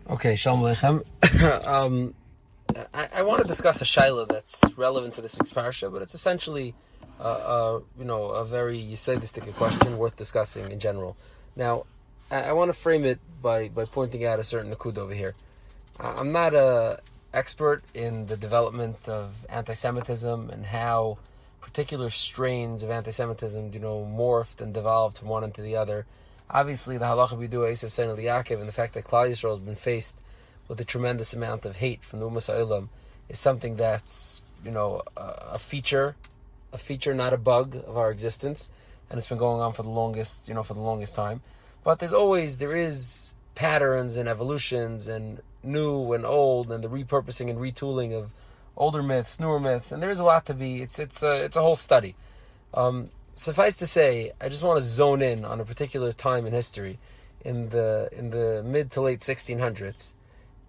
Okay, Shalom Aleichem. I want to discuss a shaila that's relevant to this week's parsha, but it's essentially, a very Yisaidistic question worth discussing in general. Now, I want to frame it by pointing out a certain nakud over here. I'm not an expert in the development of anti-Semitism and how particular strains of anti-Semitism, morphed and devolved from one into the other. Obviously, the halacha we do, Esav Sein Yaakov, and the fact that Klal Yisrael has been faced with a tremendous amount of hate from the Umas Ha'olam is something that's, a feature, not a bug of our existence, and it's been going on for the longest time. But there is patterns and evolutions and new and old and the repurposing and retooling of older myths, newer myths, and there is a lot to be. It's a whole study. Suffice to say, I just want to zone in on a particular time in history, in the mid to late 1600s,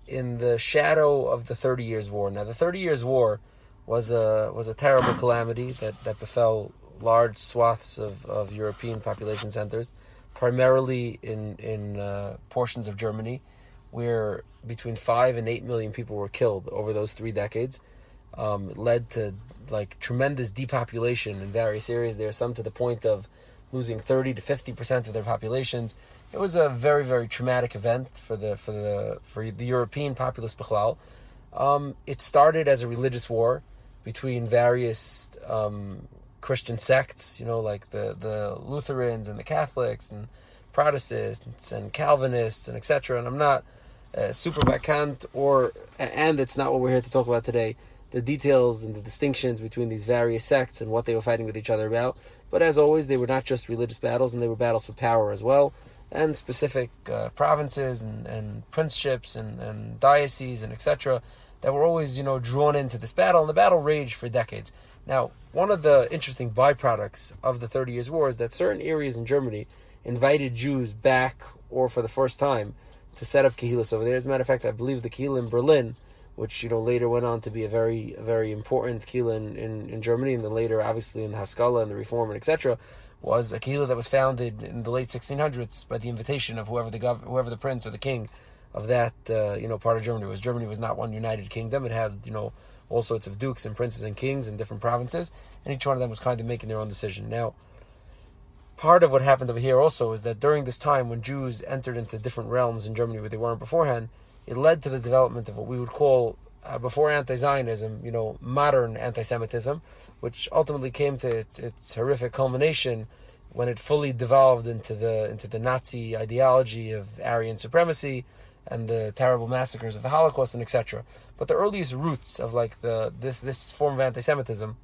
in the shadow of the 30 Years' War. Now, the 30 Years' War was a terrible calamity that befell large swaths of European population centers, primarily in portions of Germany, where between 5 and 8 million people were killed over those 3 decades. It led to tremendous depopulation in various areas there, some to the point of losing 30 to 50% of their populations. It was a very, very traumatic event for the European populace bichlal. It started as a religious war between various Christian sects, like the Lutherans and the Catholics and Protestants and Calvinists and etc. And I'm not super bakant, and it's not what we're here to talk about today, the details and the distinctions between these various sects and what they were fighting with each other about. But as always, they were not just religious battles, and they were battles for power as well, and specific provinces and princeships and dioceses and etc. that were always, drawn into this battle, and the battle raged for decades. Now, one of the interesting byproducts of the 30 Years' War is that certain areas in Germany invited Jews back, or for the first time, to set up kehillas over there. As a matter of fact, I believe the kehillah in Berlin, which later went on to be a very, very important kehillah in Germany, and then later, obviously, in the Haskalah and the Reform and etc., was a kehillah that was founded in the late 1600s by the invitation of whoever the prince or the king of that part of Germany was. Germany was not one united kingdom. It had all sorts of dukes and princes and kings in different provinces, and each one of them was kind of making their own decision. Now, part of what happened over here also is that during this time, when Jews entered into different realms in Germany where they weren't beforehand, it led to the development of what we would call, before anti-Zionism, modern anti-Semitism, which ultimately came to its horrific culmination when it fully devolved into the Nazi ideology of Aryan supremacy and the terrible massacres of the Holocaust and etc. But the earliest roots of this form of anti-Semitism,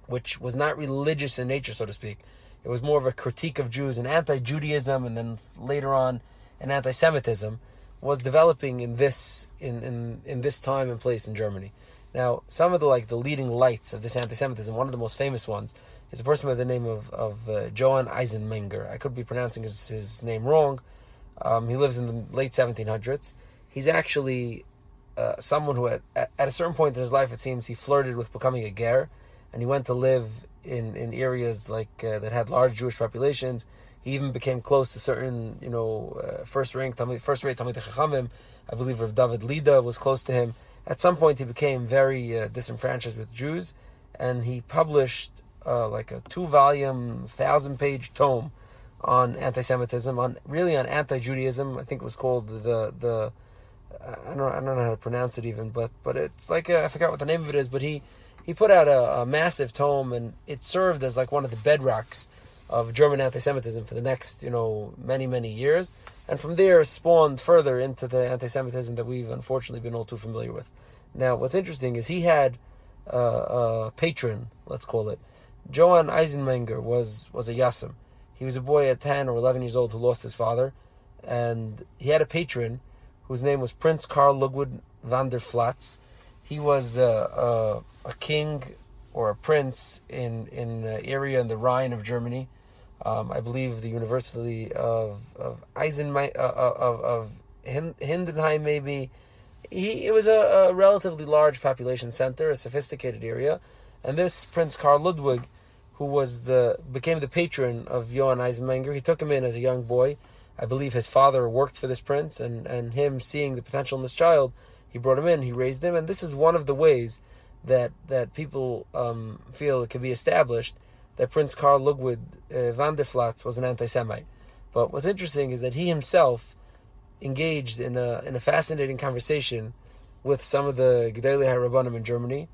which was not religious in nature, so to speak, it was more of a critique of Jews and anti-Judaism, and then later on an anti-Semitism, was developing in this time and place in Germany. Now, some of the leading lights of this anti-Semitism, one of the most famous ones, is a person by the name of Johann Eisenmenger. I could be pronouncing his name wrong. He lives in the late 1700s. He's actually someone who, at a certain point in his life, it seems, he flirted with becoming a ger, and he went to live in areas that had large Jewish populations. He even became close to certain, first-rate Talmidei Chachamim. I believe Rabbi David Lida was close to him. At some point, he became very disenfranchised with Jews, and he published a 2-volume, 1,000-page tome on anti-Semitism, on anti-Judaism. I think it was called the I don't know how to pronounce it even, but it's I forgot what the name of it is. But he put out a massive tome, and it served as one of the bedrocks of German anti-Semitism for the next, many, many years. And from there spawned further into the anti-Semitism that we've unfortunately been all too familiar with. Now, what's interesting is he had a patron, let's call it. Johann Eisenmenger was a Yassim. He was a boy at 10 or 11 years old who lost his father. And he had a patron whose name was Prince Karl Ludwig van der Flatz. He was a king or a prince in an area in the Rhine of Germany. I believe the University of Hindenheim, maybe. It was a relatively large population center, a sophisticated area, and this Prince Karl Ludwig, who became the patron of Johann Eisenmenger, he took him in as a young boy. I believe his father worked for this prince, and him seeing the potential in this child, he brought him in, he raised him, and this is one of the ways that people feel it can be established that Prince Karl Ludwig van der Flats was an anti-Semite. But what's interesting is that he himself engaged in a fascinating conversation with some of the Gedolei HaRabbanim in Germany,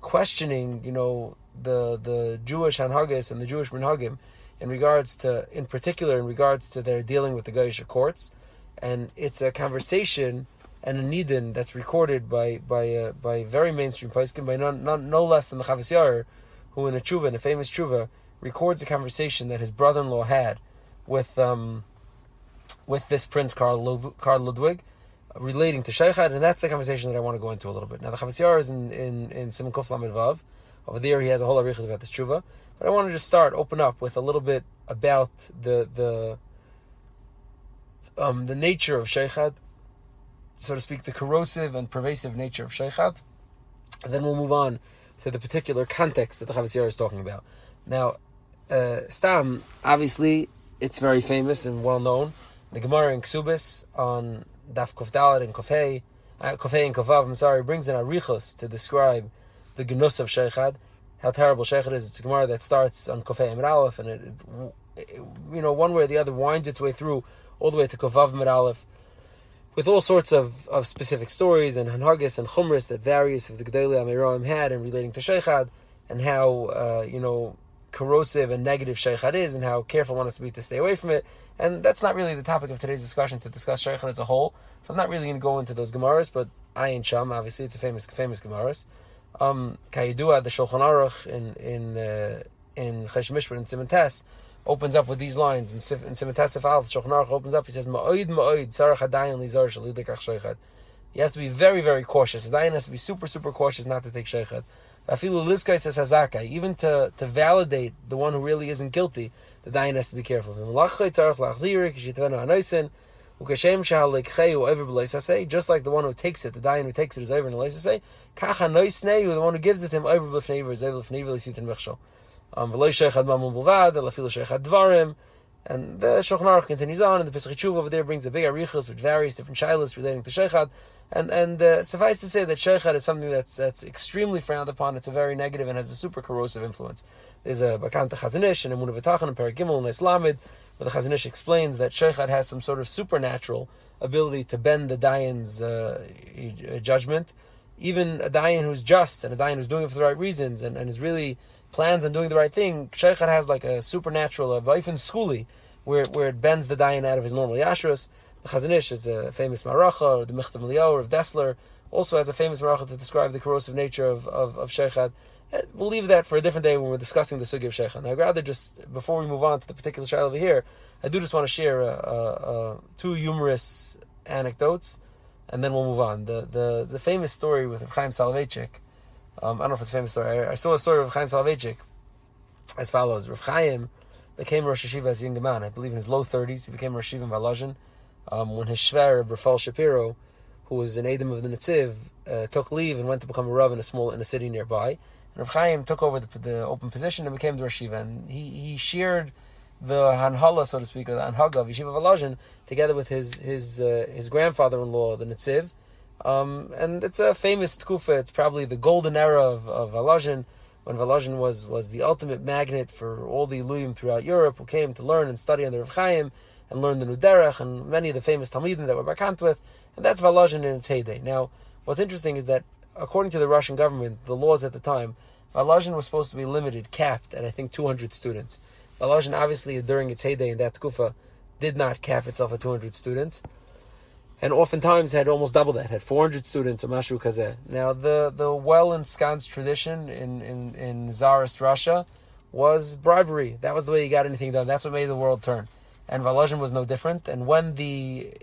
questioning, the Jewish Hanhagis and the Jewish Minhagim in particular in regards to their dealing with the Goyish courts. And it's a conversation and a nidin that's recorded by very mainstream poskim, by no less than the Chavos Yair, who in a famous tshuva, records a conversation that his brother-in-law had with this Prince Karl Ludwig, relating to Sheikhad, and that's the conversation that I want to go into a little bit. Now the Chavos Yair is in Siman Kuf Lamed Vav. Over there he has a whole arichas about this tshuva, but I want to just open up with a little bit about the nature of Sheikhad, so to speak, the corrosive and pervasive nature of Sheikhad, and then we'll move on to the particular context that the Chavos Yair is talking about. Now, Stam, obviously, it's very famous and well known. The Gemara in Ksubis on Daf Kuf Dalet and Kuf Hey and Kuf Vav, brings in arichos to describe the genus of Sheikhad, how terrible Sheikhad is. It's a Gemara that starts on Kuf Hey Amid Aleph, and it one way or the other winds its way through all the way to Kuf Vav Amid Aleph, with all sorts of specific stories and hanhagis and chumras that various of the Gedolei Ameroim had in relating to Sheikhad, and how corrosive and negative Sheikhad is, and how careful one has to be to stay away from it. And that's not really the topic of today's discussion, to discuss Sheikhad as a whole. So I'm not really going to go into those Gemaras, but Ayin Sham, obviously, it's a famous Gemaras. Kayidua, the Shulchan Aruch in Chesh Mishpat and Siman Tes opens up with these lines. In Siman Tes Sefal, the Shulchan Aruch opens up, he says, Ma'oid tzarech hadayin lizar shalidikach Sheikhad. You have to be very, very cautious. The dayan has to be super, super cautious not to take Sheikhad. Even to validate the one who really isn't guilty, the dayan has to be careful. Just like the one who takes it, the dayan who takes it is over in the the one who gives it him over and the Shulchan Aruch continues on, and the Pesach Tshuva over there brings a big arichos with various different shilas relating to Sheikhad, and suffice to say that Sheikhad is something that's extremely frowned upon. It's a very negative and has a super corrosive influence. There's a Bakanta Chazon Ish and Emunah V'Tachan and Perek Gimel and Islamid, where the Chazon Ish explains that Sheikhad has some sort of supernatural ability to bend the dayan's judgment. Even a dayan who's just and a dayan who's doing it for the right reasons and is really plans on doing the right thing, Sheikhad has like a supernatural, a vaifin skuli, where it bends the dayan out of his normal yashrus. The Chazon Ish is a famous maracha, or the Michtav Eliyahu of Dessler also has a famous maracha to describe the corrosive nature of Sheikhad. We'll leave that for a different day when we're discussing the sugi of Sheikhad. Now, I'd rather just, before we move on to the particular shayla over here, I do just want to share two humorous anecdotes, and then we'll move on. The famous story with Rav Chaim Soloveitchik, I don't know if it's a famous story. I saw a story of Rav Chaim Soloveitchik as follows. Rav Chaim became Rosh Yeshiva as a young man. I believe in his low 30s. He became Rosh Yeshiva in Volozhin. When his shver, Rafal Shapiro, who was an Edom of the Netziv, took leave and went to become a Rav in a city nearby. And Rav Chaim took over the open position and became the Rosh Yeshiva. And he shared the Hanhala, so to speak, or the Anhaga of Yeshiva Volozhin, together with his grandfather-in-law, the Netziv. And it's a famous tkufa. It's probably the golden era of Volozhin, when Volozhin was the ultimate magnet for all the Iluyim throughout Europe, who came to learn and study under Rav Chaim and learn the Nuderech and many of the famous Talmidim that were bakant with, and that's Volozhin in its heyday. Now, what's interesting is that according to the Russian government, the laws at the time, Volozhin was supposed to be limited, capped at I think 200 students. Volozhin obviously during its heyday in that tkufa did not cap itself at 200 students. And oftentimes had almost double that, had 400 students, a mashu kazeh. Now, the well-ensconced tradition in Tsarist Russia was bribery. That was the way you got anything done. That's what made the world turn. And Volozhin was no different. And when the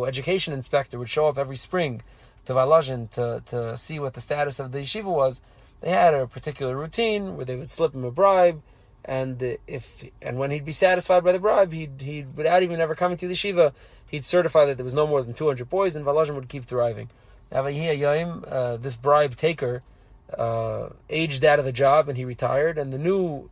education inspector would show up every spring to Volozhin to see what the status of the yeshiva was, they had a particular routine where they would slip him a bribe. And when he'd be satisfied by the bribe, he'd without even ever coming to the yeshiva, he'd certify that there was no more than 200 boys, and Volozhin would keep thriving. Now, this bribe taker aged out of the job, and he retired. And the new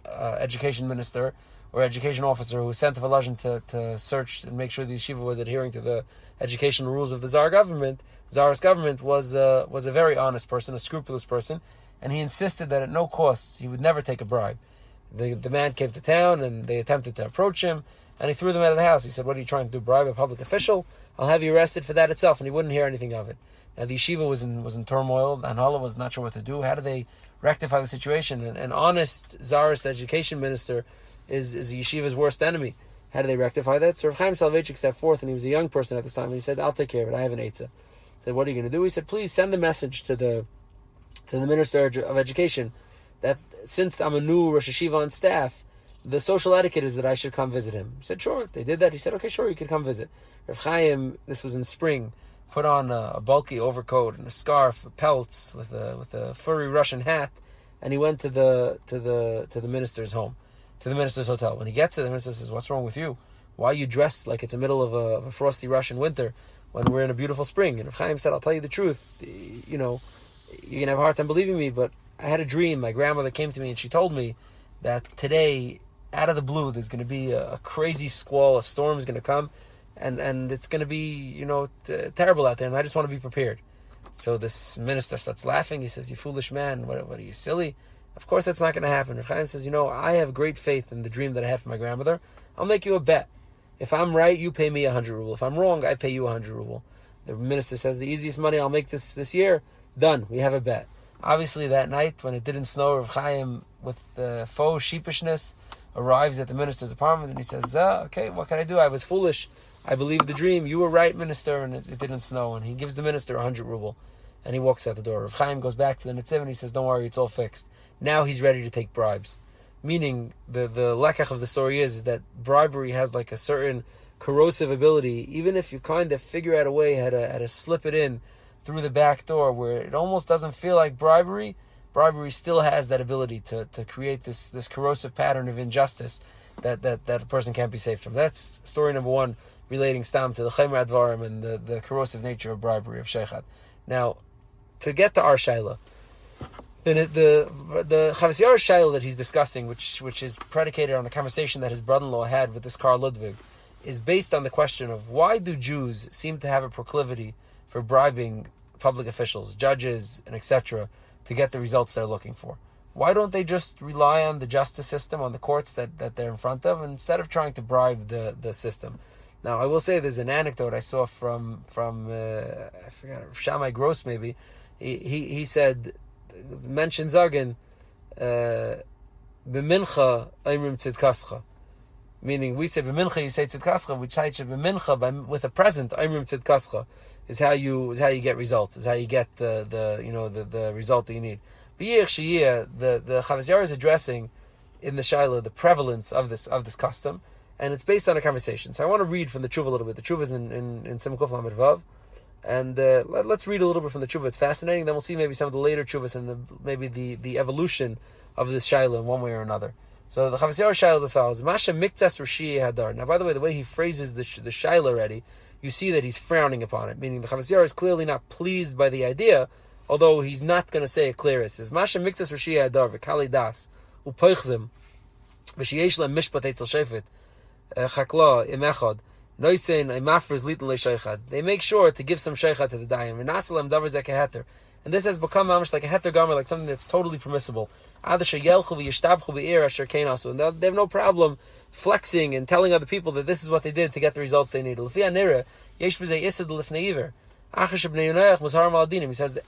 education minister or education officer who was sent to Volozhin to search and make sure the yeshiva was adhering to the educational rules of the Tsarist government, was a very honest person, a scrupulous person, and he insisted that at no cost he would never take a bribe. The man came to town and they attempted to approach him, and he threw them out of the house. He said, "What are you trying to do, bribe a public official? I'll have you arrested for that itself." And he wouldn't hear anything of it. Now the yeshiva was in turmoil, and Hala was not sure what to do. How do they rectify the situation? An honest Tsarist education minister is the yeshiva's worst enemy. How do they rectify that? So Rav Chaim Soloveitchik stepped forth, and he was a young person at this time, and he said, "I'll take care of it. I have an eitzah." He said, "What are you going to do?" He said, "Please send the message to the Minister of Education that since I'm a new Rosh Yeshiva on staff, the social etiquette is that I should come visit him." He said, "Sure." They did that. He said, "Okay, sure, you could come visit." Rav Chaim, this was in spring, put on a bulky overcoat and a scarf, pelts, with a furry Russian hat, and he went to the minister's home, to the minister's hotel. When he gets there, the minister says, "What's wrong with you? Why are you dressed like it's the middle of a frosty Russian winter when we're in a beautiful spring?" And Rav Chaim said, "I'll tell you the truth. You can have a hard time believing me, but I had a dream. My grandmother came to me and she told me that today, out of the blue, there's going to be a crazy squall, a storm is going to come, and it's going to be, terrible out there, and I just want to be prepared." So this minister starts laughing. He says, "You foolish man, what are you, silly? Of course that's not going to happen." Rav Chaim says, "I have great faith in the dream that I had for my grandmother. I'll make you a bet. If I'm right, you pay me 100 ruble. If I'm wrong, I pay you 100 ruble." The minister says, "The easiest money I'll make this year, done. We have a bet." Obviously, that night, when it didn't snow, Rav Chaim, with the faux sheepishness, arrives at the minister's apartment, and he says, "Okay, what can I do? I was foolish. I believed the dream. You were right, minister, and it didn't snow." And he gives the minister 100 ruble, and he walks out the door. Rav Chaim goes back to the Netziv, and he says, "Don't worry, it's all fixed." Now he's ready to take bribes. Meaning, the lekach of the story is that bribery has like a certain corrosive ability, even if you kind of figure out a way how to slip it in through the back door where it almost doesn't feel like bribery still has that ability to create this corrosive pattern of injustice that a person can't be saved from. That's story number one, relating stam to the Chaymer Advarim and the corrosive nature of bribery, of Sheikhad. Now, to get to our Shaila, the Chavas Yair Shaila that he's discussing, which is predicated on a conversation that his brother-in-law had with this Karl Ludwig, is based on the question of why do Jews seem to have a proclivity for bribing public officials, judges, and etc., to get the results they're looking for? Why don't they just rely on the justice system, on the courts that they're in front of, instead of trying to bribe the system? Now, I will say there's an anecdote I saw from I forgot, Shammai Gross maybe. He said, mention Zagen, b'mincha oimrim tzidkascha. Meaning, we say b'mincha, you say tzidkascha. We say b'mincha with a present. Oimrim tzidkascha is how you get results. Is how you get the result that you need. B'yich sheyeh, the Chavas Yair is addressing in the Shaila the prevalence of this custom, and it's based on a conversation. So I want to read from the Tshuva a little bit. The Tshuva is in Simon Kuf Lamed Vav, and let's read a little bit from the Tshuva. It's fascinating. Then we'll see maybe some of the later Tshuvas and maybe the evolution of this Shaila in one way or another. So the Chavas Yair Shaila is as follows: Masha miktas Rashi Hadar. Now, by the way he phrases the Shaila already, you see that he's frowning upon it. Meaning the Chavas Yair is clearly not pleased by the idea, although he's not going to say it clear. It says Masha miktas Rashi Hadar v'kali das u'poichzim v'sheyesh lem mishpat etzel shefet chakla imechad noisein imafrez litan leishaychad. They make sure to give some shaychad to the dayim v'nasalem davar zeh keheter. And this has become mamish like a heter gomer, like something that's totally permissible. And they have no problem flexing and telling other people that this is what they did to get the results they need. He says,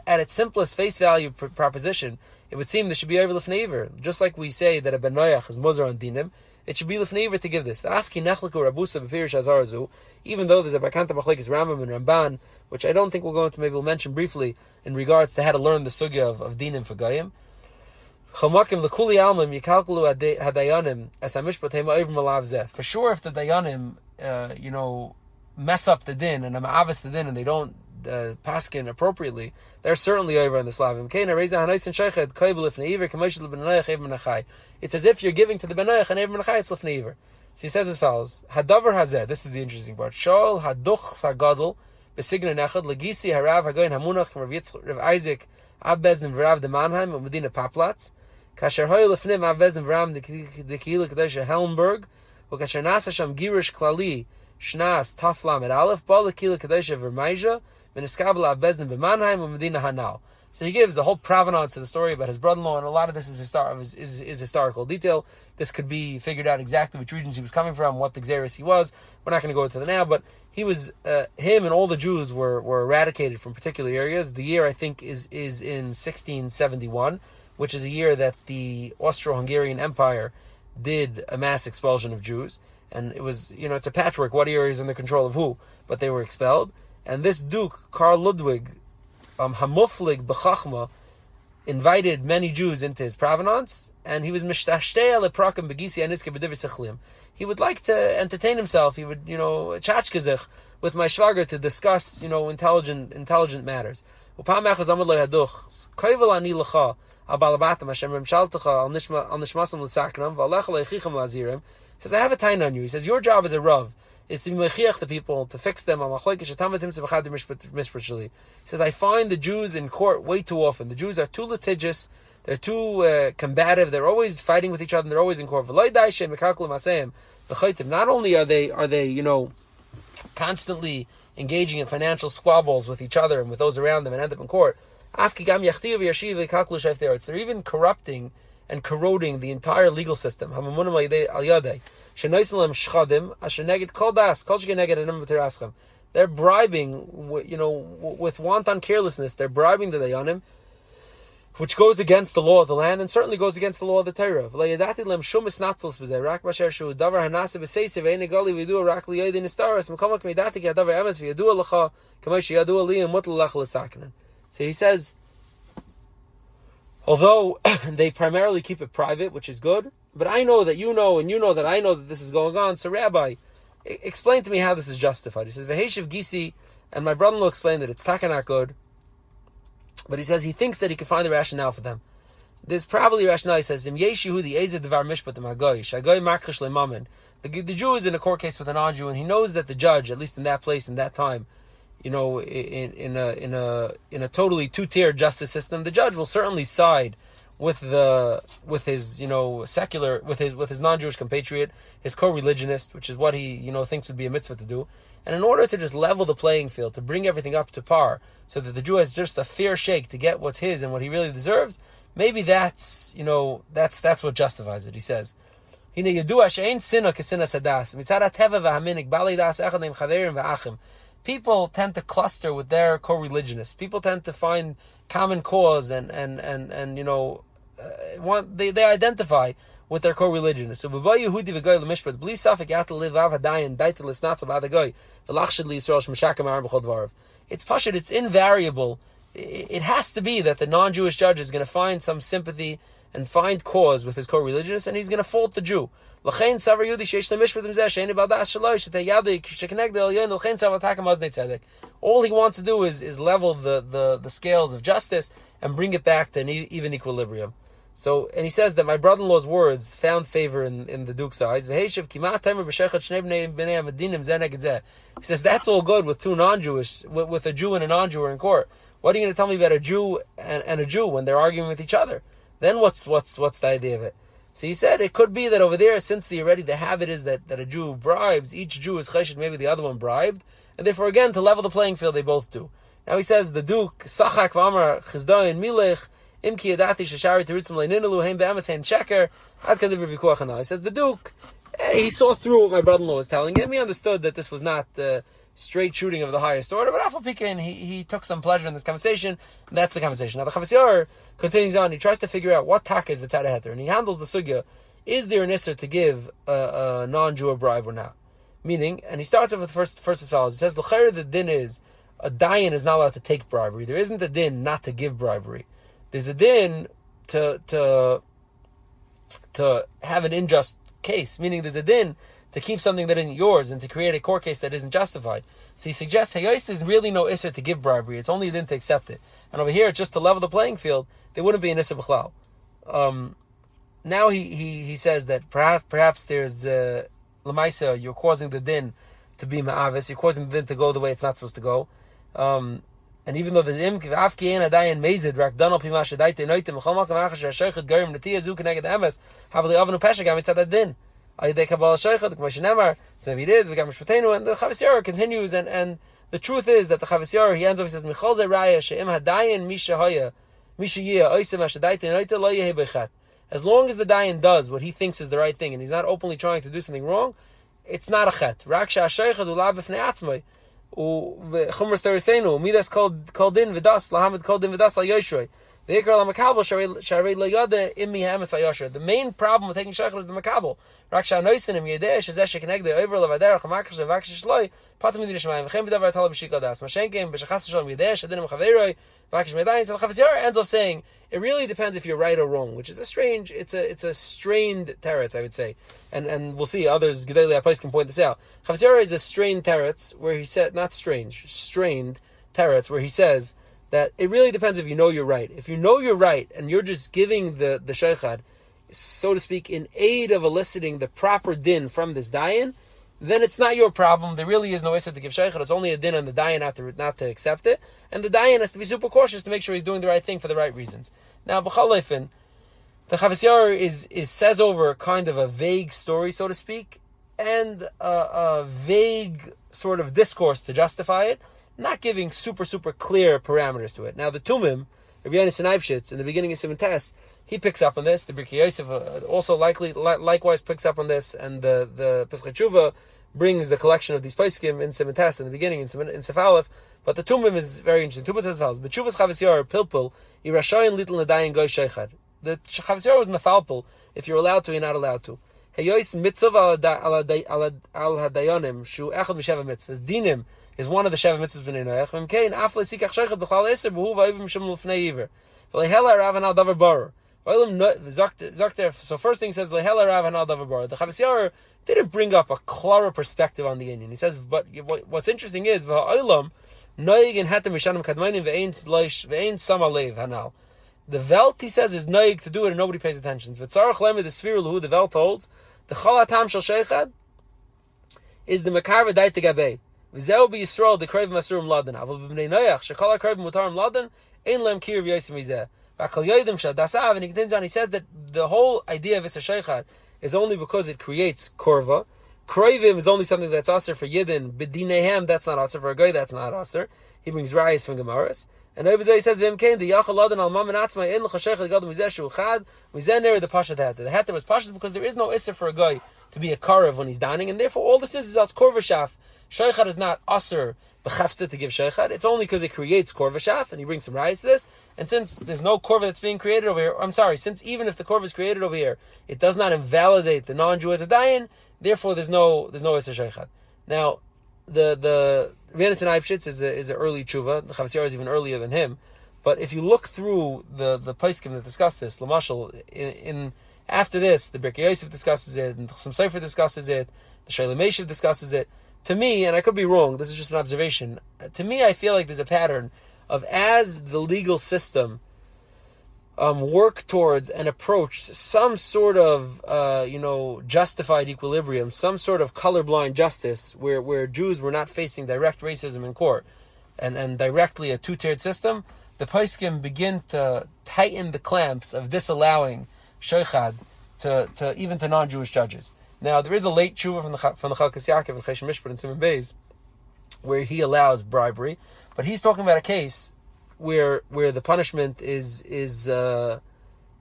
at its simplest face value proposition, it would seem there should be over l'fnei iver. Just like we say that a ben noyach is muzar on dinim, it should be l'fnei iver to give this. Even though there's a bakanta machlekes Rambam and Ramban, which I don't think we'll go into, maybe we'll mention briefly in regards to how to learn the sugya of dinim for goyim. For sure, if the dayanim, mess up the din and ma'avis the din and they don't paskin appropriately, they're certainly over on the Slavim. It's as if you're giving to the benayach and Eivim Menachai, it's lefnei iver. So he says as follows: Hadavar hazeh. This is the interesting part. Shol haduch sagadol besigna nechad legisi harav hagoyin hamunach Rav Isaac Abbeznim v'Rav de Mannheim u'Medina Paplatz Kasher hoy lefnim avezim v'ram the kehila kadesha Helmberg, u'kasher nasa sham girish klali shnas taflam et aleph ba lekehila kadesha v'rmaija v'niskabel avezim b'manheim u'medina hanal. So he gives a whole provenance to the story about his brother-in-law, and a lot of this is historical detail. This could be figured out exactly which regions he was coming from, what the Xeris he was. We're not going to go into that now, but he was, him and all the Jews were eradicated from particular areas. The year, I think, is in 1671, which is a year that the Austro-Hungarian Empire did a mass expulsion of Jews. And it was, it's a patchwork, what areas under control of who, but they were expelled. And this Duke, Karl Ludwig, Hamuflig B'chachma, invited many Jews into his provenance, and he was mishtashtea leprakim begisi aniske b'divrei sechlim. He would like to entertain himself. He would, tchachkezich with my shvager to discuss, intelligent matters. Upam echaz amad lo yaduch koivel ani lecha al balabatam Hashem remshaltecha al nishmasam l'sakram v'alecha leichicham lazirim. He says, I have a tain on you. He says, your job as a rav is to mechiach the people, to fix them. He says, I find the Jews in court way too often. The Jews are too litigious, they're too combative, they're always fighting with each other, and they're always in court. Not only are they constantly engaging in financial squabbles with each other and with those around them and end up in court, they're even corrupting and corroding the entire legal system. They're bribing, with wanton carelessness. They're bribing the dayanim, which goes against the law of the land and certainly goes against the law of the Torah. So he says, although they primarily keep it private, which is good, but I know that you know, and you know that I know that this is going on. So Rabbi, explain to me how this is justified. He says, Veheshiv Gisi, and my brother-in-law explained that it's taka not good, but he says he thinks that he can find the rationale for them. There's probably a rationale. He says, the Jew is in a court case with a non-Jew, and he knows that the judge, at least in that place, in that time, in a totally two-tier justice system, the judge will certainly side with his secular, with his non-Jewish compatriot, his co-religionist, which is what he thinks would be a mitzvah to do. And in order to just level the playing field, to bring everything up to par, so that the Jew has just a fair shake to get what's his and what he really deserves, maybe that's what justifies it. He says, people tend to cluster with their co-religionists. People tend to find common cause and they identify with their co-religionists. So it's pashut, it's invariable. It has to be that the non-Jewish judge is going to find some sympathy and find cause with his co-religionist, and he's going to fault the Jew. All he wants to do is level the scales of justice and bring it back to an even equilibrium. So, and he says that my brother-in-law's words found favor in the Duke's eyes. He says, that's all good with two non-Jewish, with a Jew and a non-Jew are in court. What are you going to tell me about a Jew and a Jew when they're arguing with each other? Then what's the idea of it? So he said it could be that over there, since the habit is that a Jew bribes, each Jew is chesed, maybe the other one bribed, and therefore again, to level the playing field, they both do. Now he says, the Duke, Sachak v'amar chizdayin milech, imki yadati shashari terutzim le'ninalu, heim be'emes hein sheker, ad kadivir v'kuach hanal. He says, the Duke, he saw through what my brother-in-law was telling him. He understood that this was not straight shooting of the highest order, but Afal Pikin, he took some pleasure in this conversation, and that's the conversation. Now the Chavos Yair continues on. He tries to figure out what taka is the tzad heter, and he handles the sugya: is there an issur to give a non-Jew a bribe or not? Meaning, and he starts off with first as follows. He says, l'chayr, the din is a dayan is not allowed to take bribery. There isn't a din not to give bribery. There's a din to have an unjust case, meaning there's a din to keep something that isn't yours and to create a court case that isn't justified. So he suggests, there's really no issur to give bribery. It's only a din to accept it. And over here, just to level the playing field, there wouldn't be an issur b'chlal. Now he says that perhaps there's l'maisa, you're causing the din to be ma'avis, you're causing the din to go the way it's not supposed to go. And even though the im afki ein adayin mezid rak danal pimash daite noitim chol makam achas shaychad garim netiya zu keneged emes havli avnu peshagam mitzad din. Ayidei kabbalah shaychad k'mo shenemar tznevidiz v'gam mishpatenu. And the Chavis Yair continues, and the truth is that the Chavis Yair, he ends up, he says michal ze raya she'im hadayin misha yiyah oisem asher daite noite lo yehi bechat. As long as the dayan does what he thinks is the right thing and he's not openly trying to do something wrong, it's not a chet. Rak she'ashaychad ulav b'fnei atzmai. Chumras tereseinu midas kol din v'das lahamid kol din v'das al yoshrei v'ikar la makabel sharei lo yada imi ha'emes v'yosher. The main problem with taking shaychad is the makabel. Rak she'anoisin im yedeh shezeh shekenegdei over levaderach ha'makash v'akash shloy patam midin shmayim v'chem v'davar tala b'shikla das mashenkim b'shachas v'shalom yedeh shadinim chaveroi v'akash medayin. So the Chavis Yair ends off saying it really depends if you're right or wrong, which is a strained teretz, I would say, and we'll see others Gedolei HaPais can point this out. Chavis Yair is a strained teretz where he said, not strange, strained teretz where he says that it really depends if you know you're right. If you know you're right and you're just giving the shaychad, so to speak, in aid of eliciting the proper din from this dayan, then it's not your problem. There really is no issue to give shaychad. It's only a din on the dayan not to accept it, and the dayan has to be super cautious to make sure he's doing the right thing for the right reasons. Now, b'chal leifin, the Chavis Yair is says over kind of a vague story, so to speak, and a vague sort of discourse to justify it, not giving super clear parameters to it. Now, the Tumim, Rabbi Yonis and Eibshitz, in the beginning of Siman Tes, he picks up on this. The Birkei Yosef also likewise picks up on this, and the Pesach Tshuva brings the collection of these Paiskim in Siman Tes in the beginning in Sef Aleph. But the Tumim is very interesting. Tumim says as follows: B'tshuvas Chavis Yair pilpul irashayin little nadayin goy sheichad. The Chavis Yair was mefalpul. If you're allowed to, you're not allowed to. Heyois mitzvah al hadayonim shu echad misheva mitzvahs. Dinim is one of the Sheva mitzvahs b'nei Noach. V'mkein af lesikach sheichad b'chal eser b'hu v'ayivim shemul l'fnei yiver. V'lehela rav anal davar barer. So first thing he says lehela rav anal davar barer. The Chavis Yair didn't bring up a clearer perspective on the Indian. He says, but what's interesting is v'ha'olam noig in hatem mishanim kadmonim v'ein sama leiv hanal. The Velt, he says, is noig to do it and nobody pays attention. V'tzarach lemid the sphere who the Velt holds, the chalatam shel sheichad is the makar v'dai tegabei. V'zeu b'Yisrael the krev masurim laden. Avol b'bnei Noach shekol ha'krev mutarim laden ein lem kir v'yosim mizeh. V'achal yodim shel dasav, and he continues on. He says that the whole idea of Issa Sheichad is only because it creates korva. Krevim is only something that's aser for Yidden. B'dinehem, that's not aser for a guy. That's not aser. He brings rayas from Gemaras. And over there he says, "V'im came the yachal laden al mam and atzma in l'chasheichad gadol mizeh shu chad mizeh nere the pashat heter. The heter was pashat because there is no iser for a guy to be a karev when he's dining, and therefore all this is korvashaf. Sheichad is not aser b'chaftzah to give sheichad. It's only because it creates korvashaf, and he brings some rayas to this. And since there's no korva that's being created over here, since even if the korva is created over here, it does not invalidate the non-Jew as a dayan. Therefore, there's no iser sheichad. Now, the Rabbi Yonis and Eibshitz is an early tshuva. The Chavis Yair is even earlier than him. But if you look through the Paiskim that discuss this, Lamashal, in after this, the Birkei Yosef discusses it, and the Chasam Sofer discusses it, the Shalom Meshiv discusses it. To me, and I could be wrong, this is just an observation, to me I feel like there's a pattern of as the legal system work towards and approach some sort of justified equilibrium, some sort of colorblind justice where Jews were not facing direct racism in court and directly a two-tiered system, the Paiskim begin to tighten the clamps of disallowing sheichad to even to non-Jewish judges. Now there is a late tshuva from the Halachic Yaakov and Cheshem Mishpat and Siman Beis where he allows bribery, but he's talking about a case where the punishment is it's a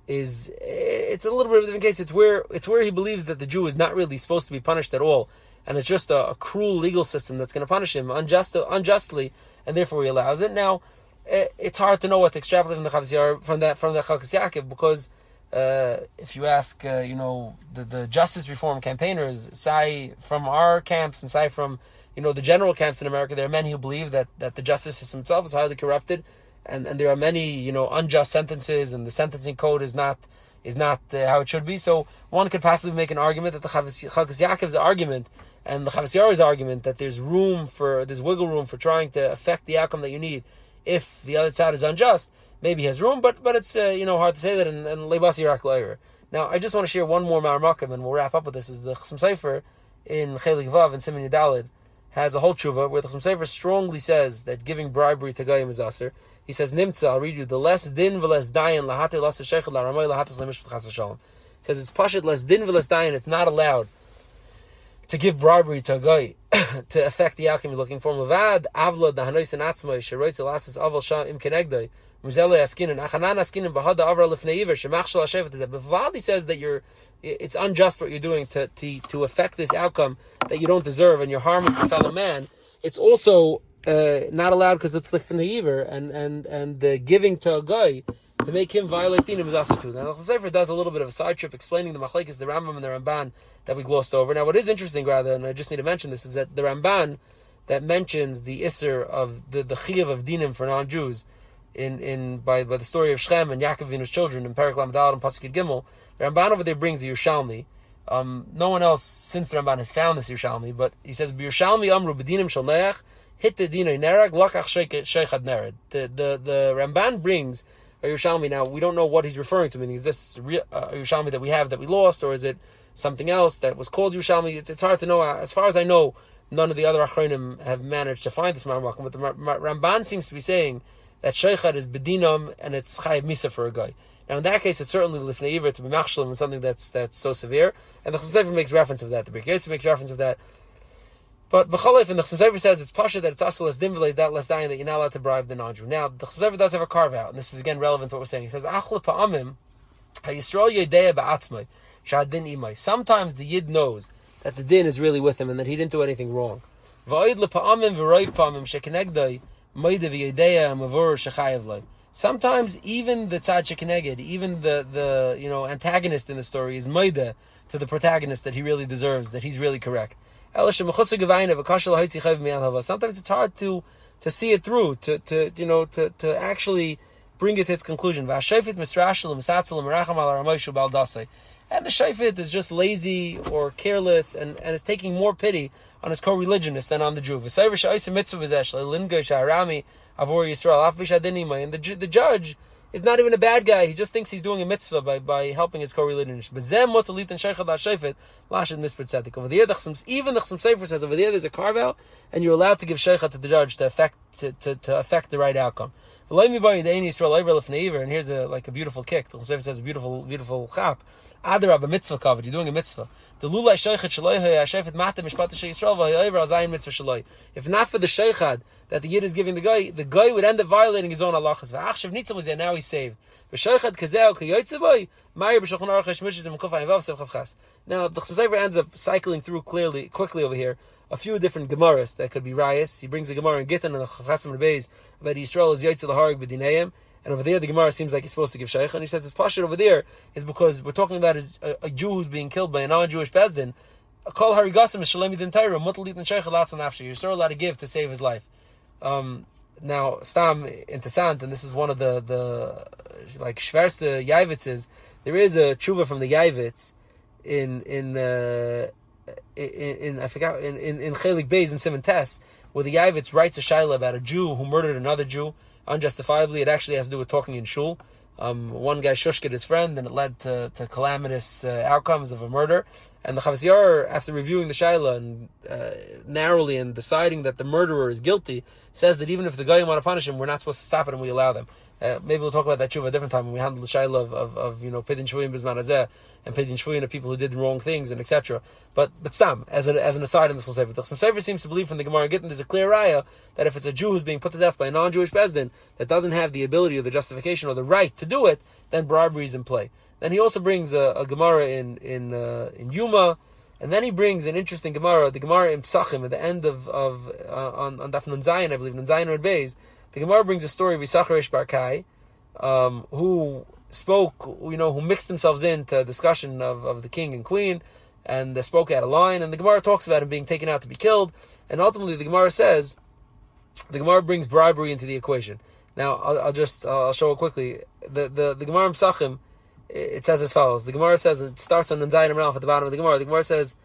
little bit of a different case. It's where he believes that the Jew is not really supposed to be punished at all, and it's just a cruel legal system that's going to punish him unjustly, and therefore he allows it. Now, it's hard to know what to extrapolate from the Chavis Yair from the Halachic Yaakov, because if you ask the justice reform campaigners, say from our camps and say from the general camps in America, there are many who believe that the justice system itself is highly corrupted, and there are many unjust sentences, and the sentencing code is not how it should be. So one could possibly make an argument that the Halachic Yaakov's argument and the Chavis Yair's argument that there's wiggle room for trying to affect the outcome that you need if the other side is unjust, maybe has room, but it's hard to say that and leibasi rak l'oyer. Now I just want to share one more ma'ar makom and we'll wrap up with this. Is the Chasam Sofer in Chelik Vav and Siman Yudalid has a whole tshuva where the Chasam Sofer strongly says that giving bribery to Goyim is aser. He says, Nimtza, I'll read you, the less din v'less dayan lahate lasa sheikhad laramay lahatas lemishvat chas v'shalom. It says it's pashut less din v'less dayan, it's not allowed to give bribery to a guy to affect the outcome you're looking for. Mavad avla dahanois and atzmai sheroitz elasas aval shah im kenegdai muzele askinin achanan askinin bahada avra lifnei iver shemachshal hashevet is that. But Vavad says that it's unjust what you're doing to affect this outcome that you don't deserve and you're harming your fellow man. It's also not allowed because it's lifnei iver and the giving to a guy to make him violate dinim is also too. Now, the Chasam Sofer does a little bit of a side trip explaining the machlekes, the Rambam and the Ramban that we glossed over. Now, what is interesting, rather, and I just need to mention this, is that the Ramban that mentions the Isser of the chiyuv of dinim for non-Jews by the story of Shem and Yaakov Avinu's children in Perek Lamed Daled and Pasuk Gimel, the Ramban over there brings the Yerushalmi. No one else since the Ramban has found this Yerushalmi, but he says, "Yerushalmi amru b'dinim shel neach hit the dinay nerag lakach sheichad nered." The Ramban brings a Yerushalmi. Now, we don't know what he's referring to. Meaning, is this a Yerushalmi that we have that we lost, or is it something else that was called Yerushalmi? It's hard to know. As far as I know, none of the other Achronim have managed to find this Marmakim. But the Ramban seems to be saying that Sheikhad is Bedinam and it's Chayiv Misa for a guy. Now, in that case, it's certainly Lifnei Iver to be Machshalim and something that's so severe. And the Chasam Sofer makes reference of that. The Brit Yosef makes reference of that. But V'chalef, and the Chasam Sofer says it's pasha that it's also less dimvele, that less dying, that you're not allowed to bribe the non-Jew. Now, the Chasam Sofer does have a carve out, and this is again relevant to what we're saying. He says, Achle pa'amim, ha'yisrael yedea ba'atzmai, sha'adin imai. Sometimes the Yid knows that the din is really with him and that he didn't do anything wrong. V'oid lepa'amim v'roiv pa'amim shekenegdai, moide v'yedea mavur shechayev lai. Sometimes even the tzad shekeneged, even the antagonist in the story is moide to the protagonist that he really deserves, that he's really correct. Sometimes it's hard to see it through, to actually bring it to its conclusion. And the Shayfit is just lazy or careless and is taking more pity on his co-religionist than on the Jew. And the judge is not even a bad guy. He just thinks he's doing a mitzvah by helping his co-religionist. Over there, the even the Chasam Sofer says over there there's a carve out, and you're allowed to give sheikha to the judge to affect the right outcome. And here's a beautiful kick. The Chasam Sofer says a beautiful chap. Adarab, a mitzvah covered. You're doing a mitzvah. If not for the sheikhad that the Yid is giving the guy would end up violating his own halachas. Now he's saved. Now the Chasam Sofer ends up cycling through quickly over here a few different gemaras that could be rayas. He brings the gemara in Gittin and the Chasim Rabbeis about Yisrael is Yotze L'Hareg B'Dineim. And over there, the Gemara seems like he's supposed to give sheikh. And he says his pashut over there is because we're talking about a Jew who's being killed by a non-Jewish bezdin. Kol harigasim is shalemi din Torah mutalit and sheikh alatz nafshi. You're still allowed to give to save his life. Now, stam interessant, and this is one of the schwerste Yaivitzes. There is a tshuva from the Yaivitz in Chelik Beis in Simon Tess, where the Yaivitz writes a shaila about a Jew who murdered another Jew unjustifiably. It actually has to do with talking in shul. One guy shushked his friend, and it led to calamitous outcomes of a murder. And the Chavas Yair, after reviewing the shaila and narrowly and deciding that the murderer is guilty, says that even if the guy want to punish him, we're not supposed to stop it and we allow them. Maybe we'll talk about that tshuva a different time when we handle the shaila of pidin shvuyim b'zman hazeh and pidin shvuyim of people who did wrong things and etc. But stam as an aside in the Chasam Sofer, the Chasam Sofer seems to believe from the Gemara Gittin there's a clear raya that if it's a Jew who's being put to death by a non-Jewish bezdin that doesn't have the ability or the justification or the right to do it, then bribery is in play. Then he also brings a Gemara in Yuma. And then he brings an interesting Gemara, the Gemara in Psachim, at the end of on Daf Nun Zayin, I believe, Nun Zayin or Beis. The Gemara brings a story of Yisachar Ish Barkai, who spoke, who mixed themselves into a discussion of the king and queen, and they spoke out of line. And the Gemara talks about him being taken out to be killed. And ultimately, the Gemara brings bribery into the equation. Now, I'll show it quickly. The Gemara in Psachim. It says as follows. The Gemara says, it starts on Nunzayin and Ralph at the bottom of the Gemara. The Gemara says,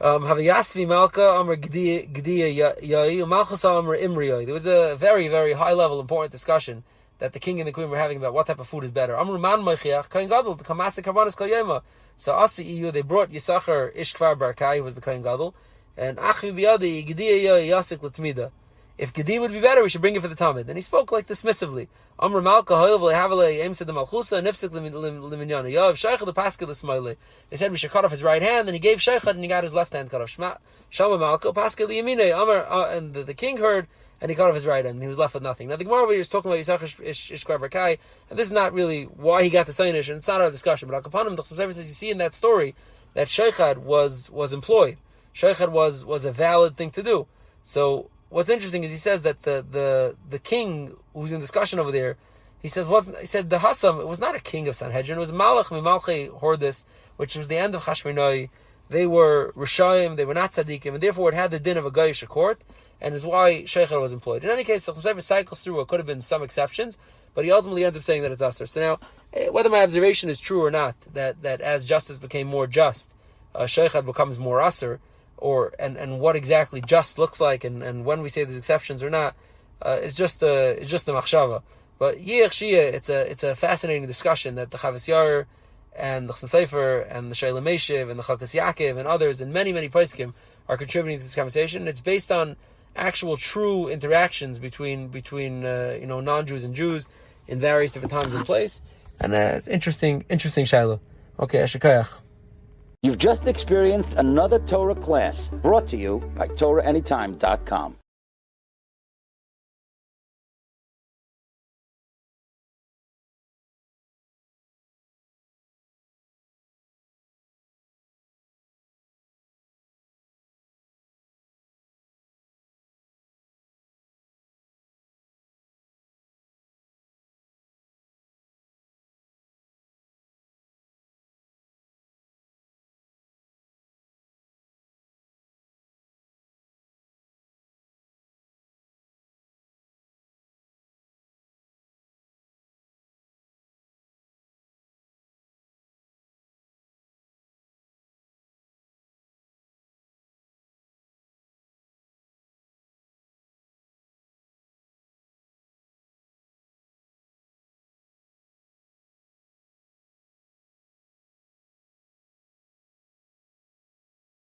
Havayasvi Malka Amr Gdiya Yai Malchus Amr Imri. There was a very, very high level important discussion that the king and the queen were having about what type of food is better. Amr Man Maichiach Kain Gadol the Kamasa Karbanis Kol Yema. So Asi EU they brought Yisachar Ish Kvar Barkai, who was the Kain Gadol, And Achvi biyadi Gediya yasik l'tmida. If Gedi would be better, we should bring it for the Talmud. And he spoke like dismissively. Amr Malka Hoyl Havale Aim said the Malchusa Nifsik Liminyana Yav Sheikhad the Pascal Ismaili. They said we should cut off his right hand, and he gave Sheikhad and he got his left hand cut off. Shama Malka Pascal Yamine Amr and the king heard and he cut off his right hand and he was left with nothing. Now the Gemara over here is talking about Yisach Ishkar Barkai, and this is not really why he got the Sainish, and it's not our discussion. But Akapanim the Chasam says you see in that story that Sheikhad was employed. Sheikhad was a valid thing to do. So what's interesting is he says that the king who's in discussion over there, he said the Hassam, it was not a king of Sanhedrin, it was Malach Mimalchei Hordis, which was the end of Chashmonai. They were Rishayim, they were not Tzaddikim, and therefore it had the din of a Goyish court, and is why Sheikhad was employed. In any case, Chasam cycles through, it could have been some exceptions, but he ultimately ends up saying that it's Asr. So now, whether my observation is true or not, that as justice became more just, Sheikhad becomes more Asr, and what exactly just looks like, and when we say there's exceptions or not, it's just the machshava. But it's a fascinating discussion that the Chavas Yair and the Chasam Sofer and the Shayla Meshiv and the Chalkas Yaakov and others and many poskim are contributing to this conversation. It's based on actual true interactions between non-Jews and Jews in various different times and place, and it's interesting Shayla. Okay, Ashikayach. You've just experienced another Torah class brought to you by TorahAnytime.com.